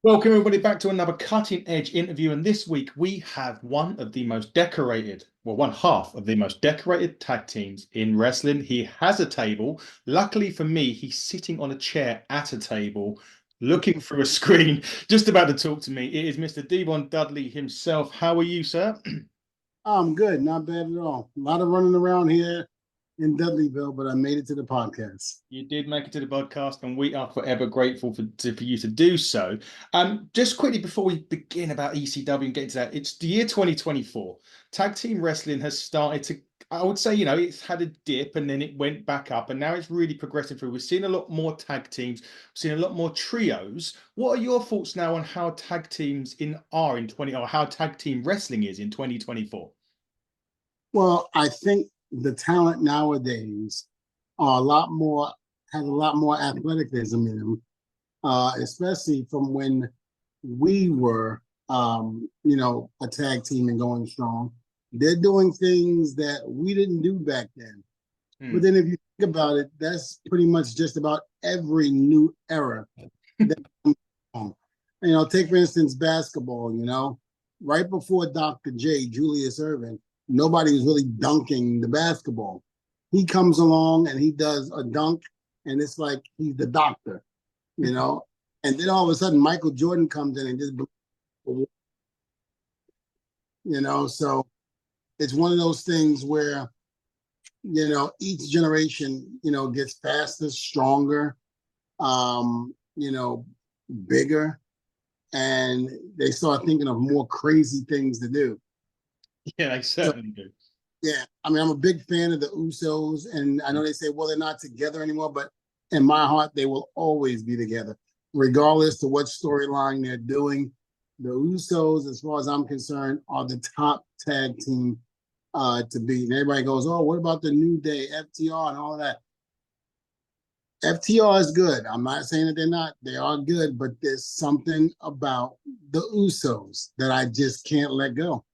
Welcome, everybody, back to another cutting edge interview. And this week we have one of the most decorated, well, one half of the most decorated tag teams in wrestling. He has a table. Luckily for me, he's sitting on a chair at a table, looking through a screen, just about to talk to me. It is Mr. Dvon Dudley himself. How are you, sir? I'm good, not bad at all. A lot of running around here in Dudleyville, but I made it to the podcast. You did make it to the podcast, and we are forever grateful for you to do so. Just quickly before we begin about ECW and get into that, it's the year 2024. Tag team wrestling has started to, I would say, it's had a dip and then it went back up, and now it's really progressing through. We're seeing a lot more tag teams, we're seeing a lot more trios. What are your thoughts now on how tag teams in 20 or how tag team wrestling is in 2024? Well, I think the talent nowadays are a lot more has a lot more athleticism in them, especially from when we were, a tag team and going strong. They're doing things that we didn't do back then. But Hmm. then, if you think about it, that's pretty much just about every new era that comes along. Take for instance basketball. Right before Dr. J, Julius Irvin, nobody was really dunking the basketball. He comes along and he does a dunk, and it's like he's the doctor, you know. And then all of a sudden, Michael Jordan comes in and just, so it's one of those things where each generation gets faster, stronger, bigger, and they start thinking of more crazy things to do. Yeah, they So certainly do. yeah, I mean, I'm a big fan of the Usos, and I know they say, well, they're not together anymore, but in my heart, they will always be together, regardless to what storyline they're doing. The Usos, as far as I'm concerned, are the top tag team to beat. And everybody goes, oh, what about the New Day, FTR, and all of that? FTR is good. I'm not saying that they're not. They are good, but there's something about the Usos that I just can't let go.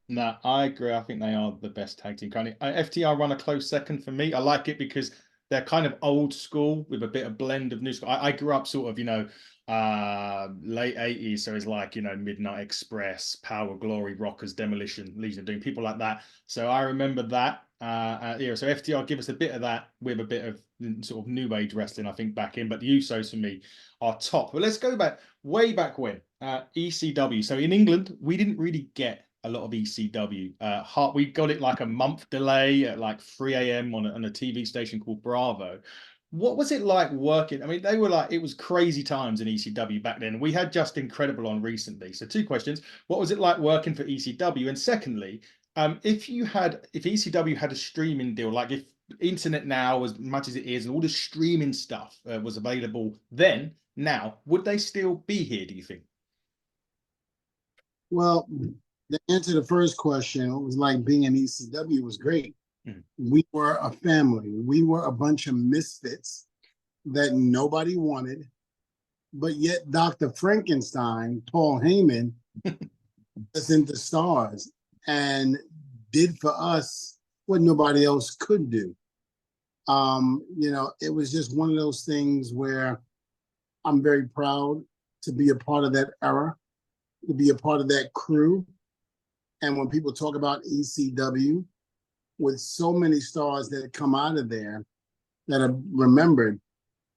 No, I agree. I think they are the best tag team currently. FTR run a close second for me. I like it because they're kind of old school with a bit of blend of new school. I grew up sort of, late 80s. So it's like, Midnight Express, Power Glory, Rockers, Demolition, Legion of Doom, people like that. So I remember that. So FTR give us a bit of that with a bit of sort of new age wrestling, I think, back in. But the Usos for me are top. But let's go back way back when. ECW. So in England, we didn't really get a lot of ECW. We got it like a month delay at like 3 a.m. on a TV station called Bravo. What was it like working? I mean, they were like, it was crazy times in ECW back then. We had Just Incredible on recently. So two questions. What was it like working for ECW? And secondly, if ECW had a streaming deal, like if internet now, as much as it is, and all the streaming stuff was available then, now, would they still be here, do you think? Well, to answer the first question, it was like being in ECW was great. Mm. We were a family. We were a bunch of misfits that nobody wanted, but yet Dr. Frankenstein, Paul Heyman, us into stars and did for us what nobody else could do. It was just one of those things where I'm very proud to be a part of that era, to be a part of that crew. And when people talk about ECW, with so many stars that come out of there that are remembered,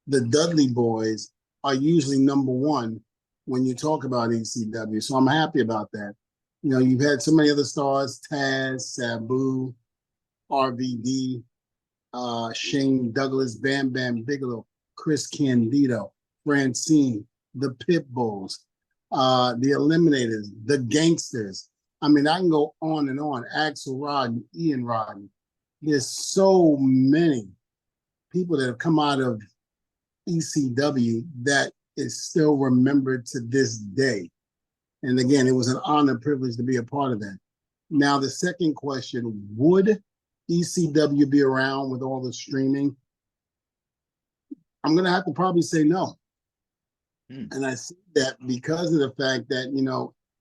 the Dudley boys are usually number one when you talk about ECW. So I'm happy about that. You've had so many other stars: Taz, Sabu, RVD, Shane Douglas, Bam Bam Bigelow, Chris Candido, Francine, the Pit Bulls, the Eliminators, the Gangsters. I mean, I can go on and on. Axel Rodden, Ian Rodden. There's so many people that have come out of ECW that is still remembered to this day. And again, it was an honor, privilege to be a part of that. Now, the second question, would ECW be around with all the streaming? I'm going to have to probably say no. Mm. And I see that because of the fact that,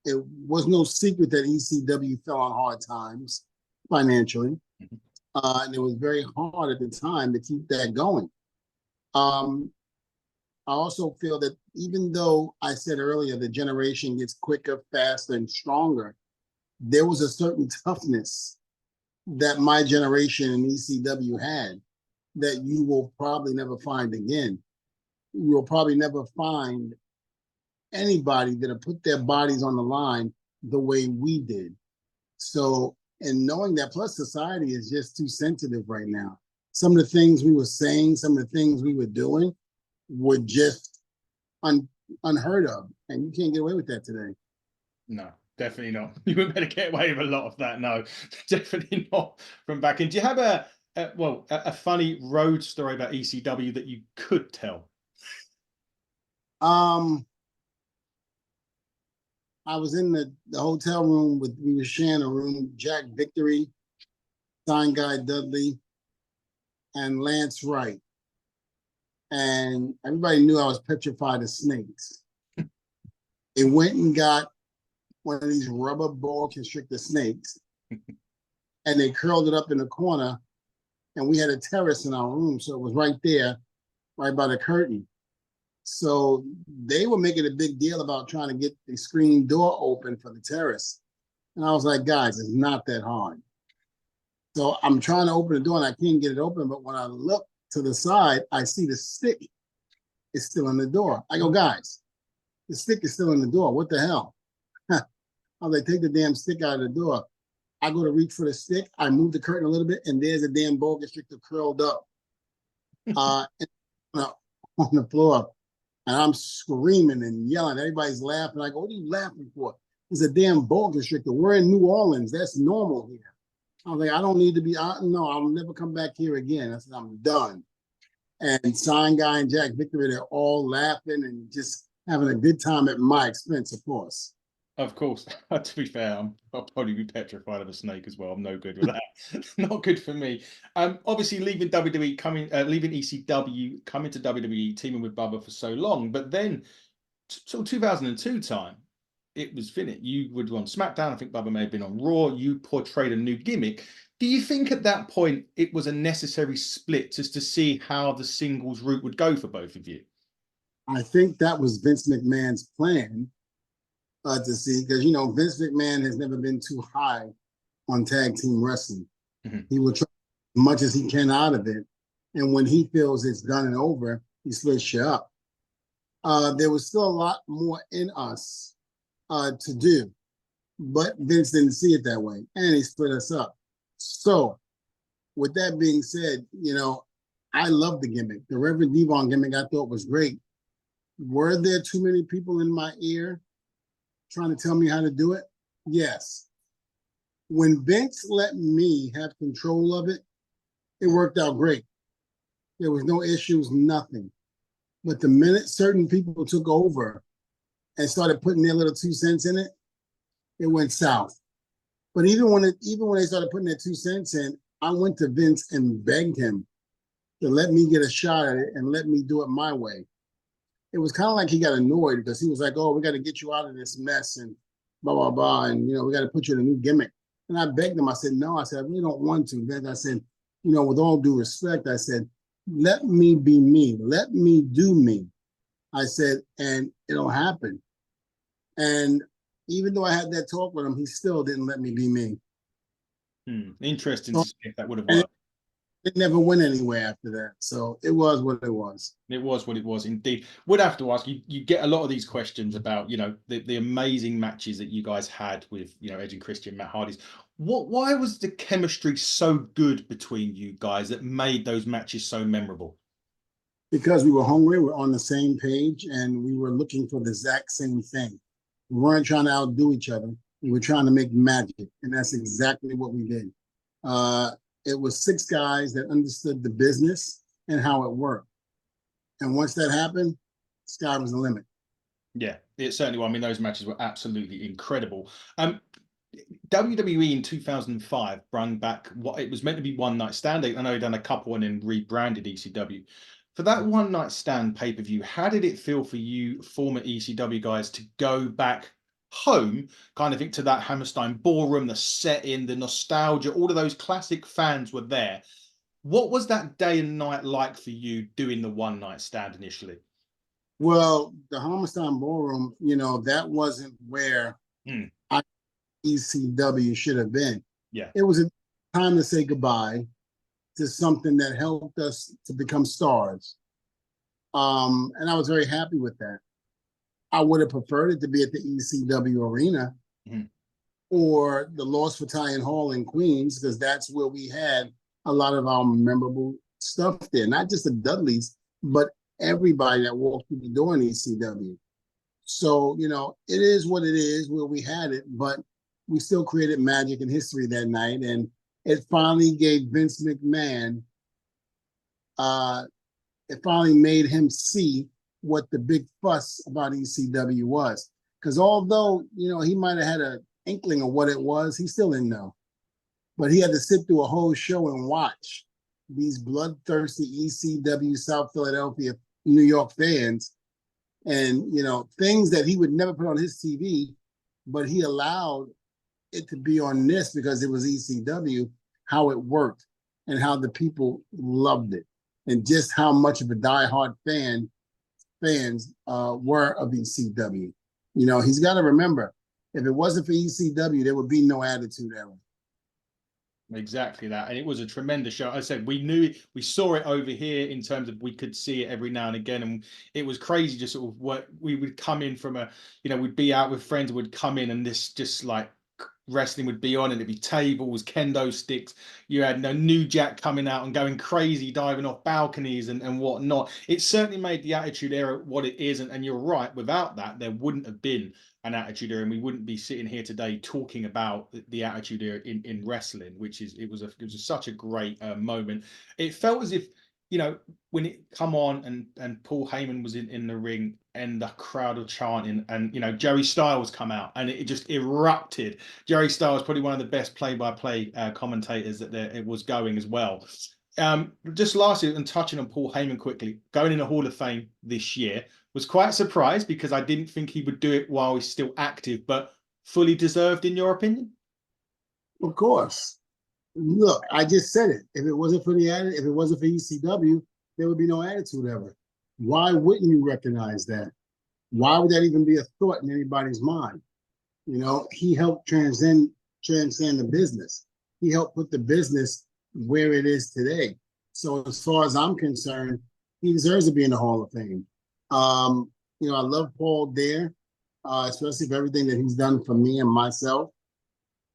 it was no secret that ECW fell on hard times financially. Mhm. And it was very hard at the time to keep that going. Um, I also feel that even though I said earlier the generation gets quicker, faster, and stronger, there was a certain toughness that my generation in ECW had that you will probably never find again. You will probably never find anybody that have put their bodies on the line the way we did. So, and knowing that, plus society is just too sensitive right now. Some of the things we were saying, some of the things we were doing were just unheard of. And you can't get away with that today. No, definitely not. You wouldn't better get away with a lot of that. No, definitely not from back in. Do you have a funny road story about ECW that you could tell? I was in the hotel room we were sharing a room, Jack Victory, Sign Guy Dudley, and Lance Wright. And everybody knew I was petrified of snakes. They went and got one of these rubber boa constrictor snakes and they curled it up in the corner. And we had a terrace in our room. So it was right there, right by the curtain. So they were making a big deal about trying to get the screen door open for the terrace. And I was like, guys, it's not that hard. So I'm trying to open the door and I can't get it open. But when I look to the side, I see the stick is still in the door. I go, guys, the stick is still in the door. What the hell? I was like, take the damn stick out of the door. I go to reach for the stick. I move the curtain a little bit, and there's a damn boa constrictor curled up on the floor. And I'm screaming and yelling. Everybody's laughing. I go, what are you laughing for? It's a damn boa constrictor. We're in New Orleans. That's normal here. I was like, I don't need to be, no, I'll never come back here again. I said, I'm done. And Sign Guy and Jack Victory, they're all laughing and just having a good time at my expense, of course. Of course. To be fair, I'll probably be petrified of a snake as well. I'm no good with that. Not good for me. Obviously leaving WWE, leaving ECW, coming to WWE, teaming with Bubba for so long, but then till 2002 time, it was finished. You would on SmackDown. I think Bubba may have been on Raw. You portrayed a new gimmick. Do you think at that point it was a necessary split just to see how the singles route would go for both of you? I think that was Vince McMahon's plan to see, because, you know, Vince McMahon has never been too high on tag team wrestling. Mm-hmm. He will try as much as he can out of it. And when he feels it's done and over, he splits you up. There was still a lot more in us to do, but Vince didn't see it that way, and he split us up. So with that being said, you know, I love the gimmick. The Reverend Dvon gimmick I thought was great. Were there too many people in my ear trying to tell me how to do it? Yes. When Vince let me have control of it, it worked out great. There was no issues, nothing. But the minute certain people took over and started putting their little 2 cents in it, it went south. But even when they started putting their 2 cents in, I went to Vince and begged him to let me get a shot at it and let me do it my way. It was kind of like he got annoyed because he was like, oh, we got to get you out of this mess and blah, blah, blah. And, you know, we got to put you in a new gimmick. And I begged him. I said, no, I said, I really don't want to. Then I said, you know, with all due respect, I said, let me be me. Let me do me. I said, and it'll happen. And even though I had that talk with him, he still didn't let me be me. Interesting to see if that would have worked. It never went anywhere after that. So it was what it was. It was what it was indeed. Would have to ask you, you get a lot of these questions about, you know, the amazing matches that you guys had with, you know, Edge and Christian, Matt Hardy's. Why was the chemistry so good between you guys that made those matches so memorable? Because we were hungry, we're on the same page, and we were looking for the exact same thing. We weren't trying to outdo each other. We were trying to make magic, and that's exactly what we did. It was 6 guys that understood the business and how it worked. And once that happened, sky was the limit. Yeah, it certainly was. I mean, those matches were absolutely incredible. WWE in 2005 brought back what it was meant to be One Night Stand. I know they've done a couple and then rebranded ECW. For that One Night Stand pay-per-view, how did it feel for you former ECW guys to go back home, kind of into that Hammerstein ballroom, the setting, the nostalgia, all of those classic fans were there? What was that day and night like for you doing the One Night Stand initially? Well, the Homicide Ballroom, that wasn't where Mm, ECW should have been. yeah. It was a time to say goodbye to something that helped us to become stars. And I was very happy with that. I would have preferred it to be at the ECW arena Mm, or the Lost Battalion Hall in Queens, because that's where we had a lot of our memorable stuff there. Not just the Dudleys, but everybody that walked through the door in ECW. So, it is what it is where we had it, but we still created magic and history that night. And it finally gave Vince McMahon, uh, it finally made him see what the big fuss about ECW was. Because although, he might have had an inkling of what it was, he still didn't know. But he had to sit through a whole show and watch these bloodthirsty ECW South Philadelphia, New York fans and things that he would never put on his TV, but he allowed it to be on this because it was ECW, how it worked and how the people loved it, and just how much of a diehard fans were of ECW. He's got to remember, if it wasn't for ECW, there would be no Attitude Era. exactly that. And it was a tremendous show. I said we saw it over here in terms of we could see it every now and again. And it was crazy just sort of what we would come in from we'd be out with friends, would come in and this just like wrestling would be on and it'd be tables, kendo sticks. You had New Jack coming out and going crazy, diving off balconies and whatnot. It certainly made the Attitude Era what it is. And you're right, without that, there wouldn't have been an Attitude Era, and we wouldn't be sitting here today talking about the Attitude Era in wrestling, which is it was such a great moment. It felt as if when it come on and Paul Heyman was in the ring and the crowd were chanting and Jerry Styles come out and it just erupted. Jerry Styles probably one of the best play-by-play commentators that it was going as well. Just lastly, and touching on Paul Heyman quickly, going in the Hall of Fame this year, was quite surprised because I didn't think he would do it while he's still active, but fully deserved in your opinion? Of course. Look, I just said it. If it wasn't for ECW, there would be no Attitude Era. Why wouldn't you recognize that? Why would that even be a thought in anybody's mind? He helped transcend the business. He helped put the business where it is today. So as far as I'm concerned, he deserves to be in the Hall of Fame. I love Paul Dare, especially for everything that he's done for me and myself,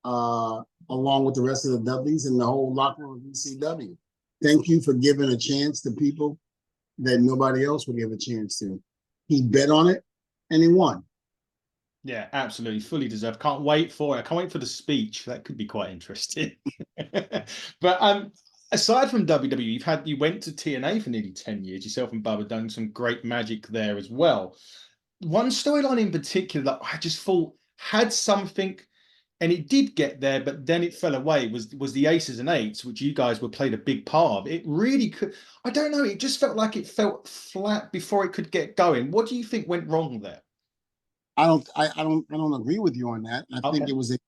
along with the rest of the Dudleys and the whole locker room of ECW. Thank you for giving a chance to people that nobody else would give a chance to. He bet on it and he won. Yeah, absolutely. Fully deserved. Can't wait for it. I can't wait for the speech. That could be quite interesting. But aside from WWE, you went to TNA for nearly 10 years. Yourself and Bubba done some great magic there as well. One storyline in particular that I just thought had something, and it did get there, but then it fell away, was the Aces and Eights, which you guys were played a big part of. It really could, I don't know, it just felt like it felt flat before it could get going. What do you think went wrong there? I don't agree with you on that. I think Okay. it was a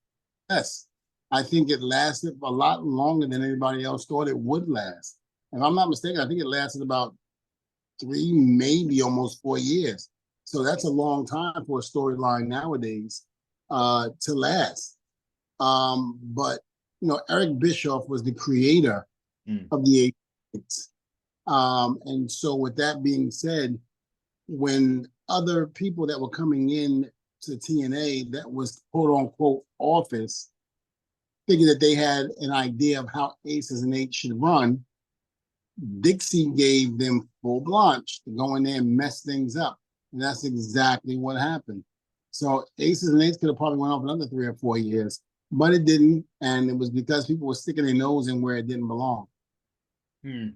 success. I think it lasted a lot longer than anybody else thought it would last. If I'm not mistaken, I think it lasted about 3, maybe almost 4 years. So that's a long time for a storyline nowadays to last. But Eric Bischoff was the creator Mm. of the Eight. And so with that being said, when other people that were coming in to TNA that was quote unquote office, thinking that they had an idea of how Aces and Eights should run, Dixie gave them full blanche to go in there and mess things up. And that's exactly what happened. So Aces and Eights could have probably went off another 3 or 4 years, but it didn't. And it was because people were sticking their nose in where it didn't belong.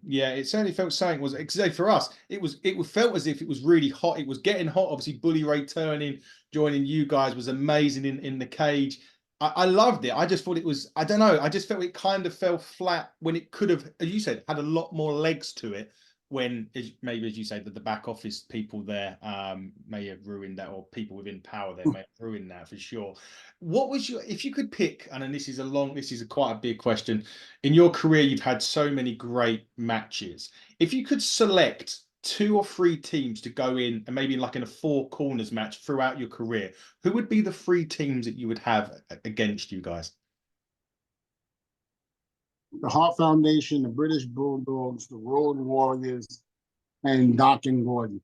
Yeah, it certainly felt something was exactly for us. It felt as if it was really hot. It was getting hot. Obviously, Bully Ray turning, joining you guys was amazing in the cage. I loved it. I just thought it was, I don't know, I just felt it kind of fell flat when it could have, as you said, had a lot more legs to it when maybe as you say that the back office people there may have ruined that, or people within power there may have ruined that for sure. What was your, if you could pick, and then this is quite a big question. In your career, you've had so many great matches. If you could select two or three teams to go in and maybe like in a four corners match throughout your career, who would be the three teams that you would have against you guys? The Hart Foundation, the British Bulldogs, the Road Warriors, and Doc and Gordon.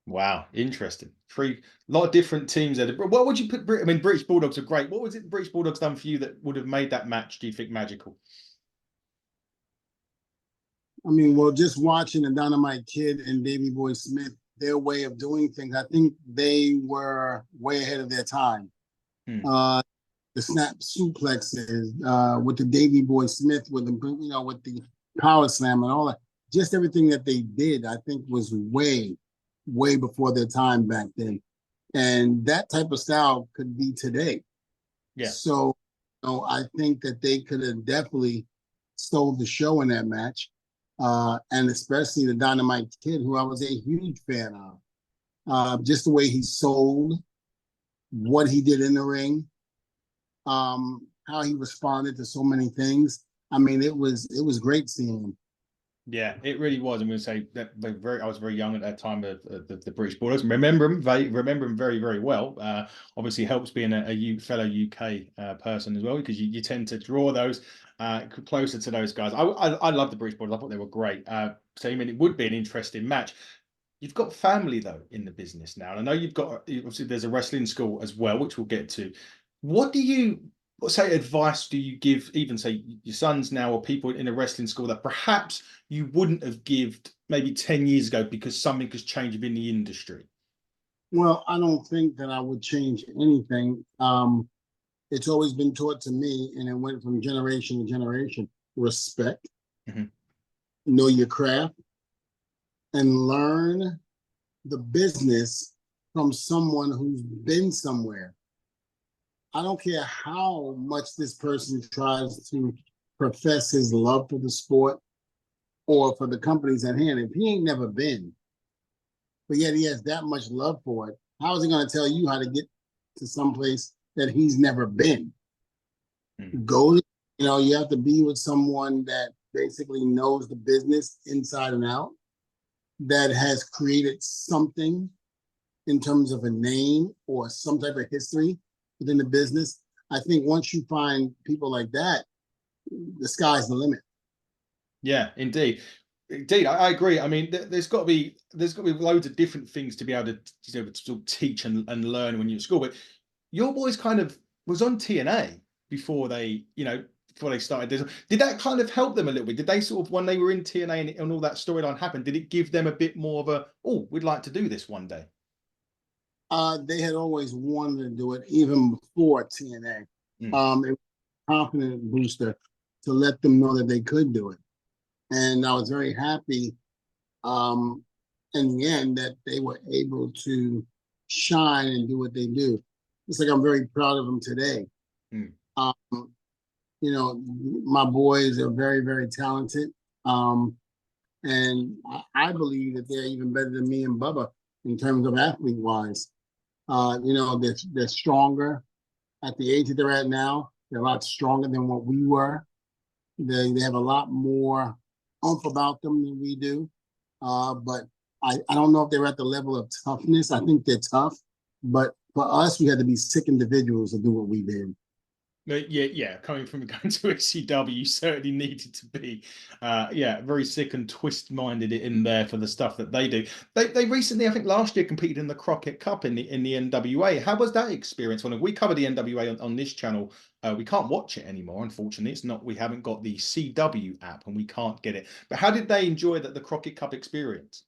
Wow, interesting. Three, a lot of different teams there. What would you put? I mean, British Bulldogs are great. What was it British Bulldogs done for you that would have made that match, do you think, magical? I mean, well, just watching the Dynamite Kid and Davey Boy Smith, their way of doing things, I think they were way ahead of their time. Hmm. The snap suplexes, with the Davey Boy Smith, with them, with the power slam and all that, just everything that they did, I think was way, way before their time back then. And that type of style could be today. Yeah. So, I think that they could have definitely stole the show in that match. And especially the Dynamite Kid, who I was a huge fan of. Just the way he sold, what he did in the ring, how he responded to so many things. I mean, it was great seeing him. Yeah, it really was. I'm going to say that I was very young at that time of the British Bulldogs. Remember him very, very well. Obviously, helps being a fellow UK person as well, because you tend to draw those closer to those guys. I love the British Bulldogs. I thought they were great. So I mean, it would be an interesting match. You've got family though in the business now, and I know you've got, obviously there's a wrestling school as well, which we'll get to. What do you what say advice do you give, even say your sons now or people in a wrestling school, that perhaps you wouldn't have given maybe 10 years ago because something has changed within the industry? Well, I don't think that I would change anything. It's always been taught to me, and it went from generation to generation. Respect, Mhm. know your craft, and learn the business from someone who's been somewhere. I don't care how much this person tries to profess his love for the sport or for the companies at hand. If he ain't never been, but yet he has that much love for it, how is he going to tell you how to get to someplace that he's never been? Mm. Go, you have to be with someone that basically knows the business inside and out, that has created something in terms of a name or some type of history within the business. I think once you find people like that, the sky's the limit. Yeah, indeed. Indeed, I agree. I mean, there's got to be loads of different things to be able to, sort of teach and learn when you're at school. But your boys kind of was on TNA before they, before they started this. Did that kind of help them a little bit? Did they sort of, when they were in TNA and all that storyline happened, did it give them a bit more of a, oh, we'd like to do this one day? They had always wanted to do it even before TNA. Mm. It was a confidence booster to let them know that they could do it. And I was very happy, in the end, that they were able to shine and do what they do. It's like I'm very proud of them today. Mm. Um, my boys are very, very talented. And I believe that they're even better than me and Bubba in terms of athlete wise. They're stronger at the age that they're at now. They're a lot stronger than what we were. They have a lot more oomph about them than we do. But I don't know if they're at the level of toughness. I think they're tough. But for us, we had to be sick individuals to do what we did. Yeah. Coming from going to ECW, you certainly needed to be, very sick and twist-minded in there for the stuff that they do. They recently, I think last year, competed in the Crockett Cup in the NWA. How was that experience? When we cover the NWA on this channel, we can't watch it anymore. Unfortunately, it's not. We haven't got the CW app, and we can't get it. But how did they enjoy the Crockett Cup experience?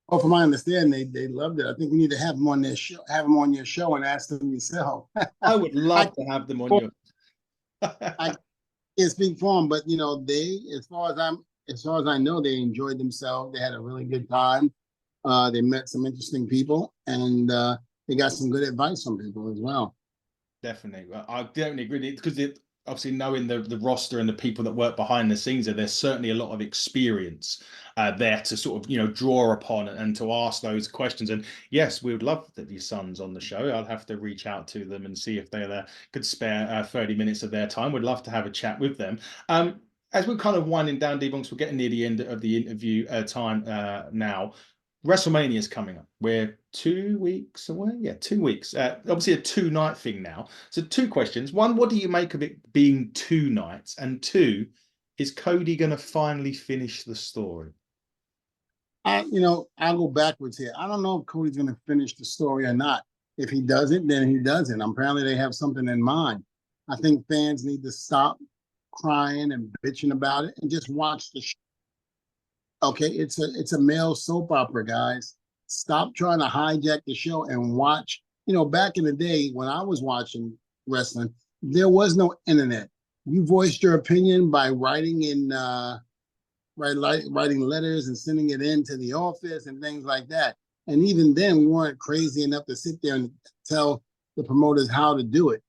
Oh, from my understanding, they loved it. I think we need to have them on their show, have them on your show, and ask them yourself. I would I love to have them on your. I can't speak for them, but they, as far as I know, they enjoyed themselves. They had a really good time. They met some interesting people, and they got some good advice from people as well. Definitely. I definitely agree, because obviously knowing the roster and the people that work behind the scenes, there's certainly a lot of experience there to sort of, draw upon and to ask those questions. And yes, we would love that your sons on the show. I'll have to reach out to them and see if they could spare 30 minutes of their time. We'd love to have a chat with them. As we're kind of winding down, Dvon, we're getting near the end of the interview time now. WrestleMania is coming up. We're 2 weeks away. Yeah, 2 weeks. Obviously, a two-night thing now. So, two questions. One, what do you make of it being 2 nights? And two, is Cody going to finally finish the story? I'll go backwards here. I don't know if Cody's going to finish the story or not. If he doesn't, then he doesn't. Apparently, they have something in mind. I think fans need to stop crying and bitching about it and just watch the show. Okay, it's a male soap opera, guys. Stop trying to hijack the show and watch. Back in the day when I was watching wrestling, there was no internet. You voiced your opinion by writing writing letters and sending it in to the office and things like that. And even then, we weren't crazy enough to sit there and tell the promoters how to do it,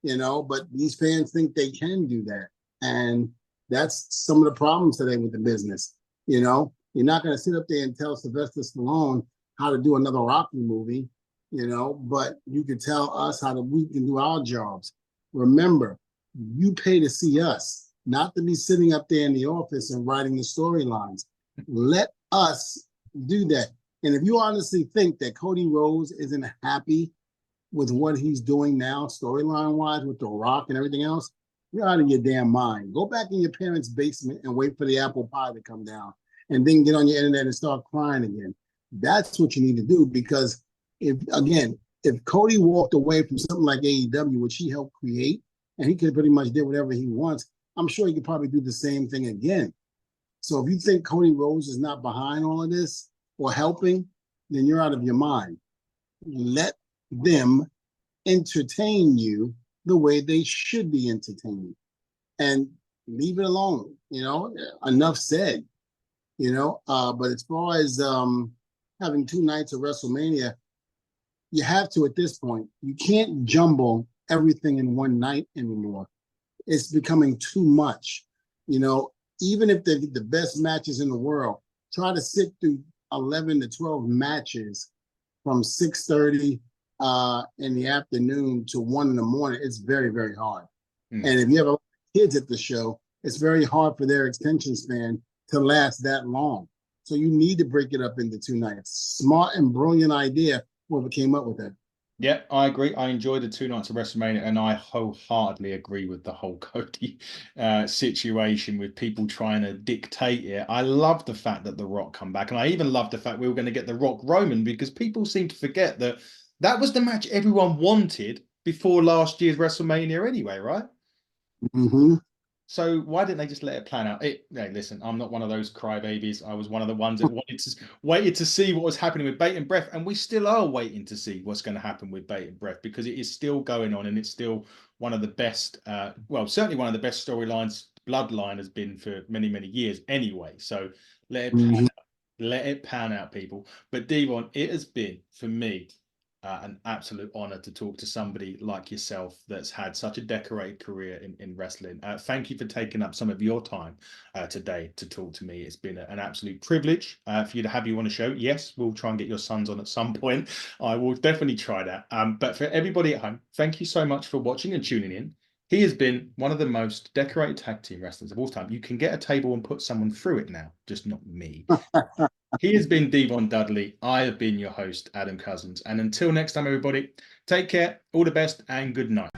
but these fans think they can do that. And that's some of the problems today with the business. You're not going to sit up there and tell Sylvester Stallone how to do another Rocky movie, but you can tell us we can do our jobs. Remember, you pay to see us, not to be sitting up there in the office and writing the storylines. Let us do that. And if you honestly think that Cody Rhodes isn't happy with what he's doing now, storyline-wise, with The Rock and everything else, you're out of your damn mind. Go back in your parents' basement and wait for the apple pie to come down, and then get on your internet and start crying again. That's what you need to do, because if Cody walked away from something like AEW, which he helped create, and he could pretty much do whatever he wants, I'm sure he could probably do the same thing again. So if you think Cody Rhodes is not behind all of this or helping, then you're out of your mind. Let them entertain you the way they should be entertained, and leave it alone. Enough said. But as far as having 2 nights of WrestleMania, you have to at this point. You can't jumble everything in one night anymore. It's becoming too much. Even if they're the best matches in the world, try to sit through 11 to 12 matches from 6:30 in the afternoon to 1 in the morning. It's very, very hard. And if you have a lot of kids at the show, it's very hard for their attention span to last that long. So you need to break it up into 2 nights. Smart and brilliant idea, whoever came up with that. Yeah, I agree. I enjoyed the 2 nights of WrestleMania, and I wholeheartedly agree with the whole Cody situation with people trying to dictate it. I love the fact that The Rock come back, and I even love the fact we were going to get The Rock Roman, because people seem to forget that that was the match everyone wanted before last year's WrestleMania anyway, right? Mm-hmm. So why didn't they just let it plan out? Hey, listen, I'm not one of those crybabies. I was one of the ones that waited to see what was happening with Bait and Breath, and we still are waiting to see what's going to happen with Bait and Breath, because it is still going on, and it's still one of the best. Well, certainly one of the best storylines Bloodline has been for many, many years. Anyway, so let it pan out. Let it pan out, people. But Dvon, it has been for me an absolute honor to talk to somebody like yourself that's had such a decorated career in wrestling. Thank you for taking up some of your time today to talk to me. It's been an absolute privilege for you to have you on the show. Yes, we'll try and get your sons on at some point. I will definitely try that. But for everybody at home, thank you so much for watching and tuning in. He has been one of the most decorated tag team wrestlers of all time. You can get a table and put someone through it now, just not me. He has been Dvon Dudley. I have been your host, Adam Cousins. And until next time, everybody, take care, all the best, and good night.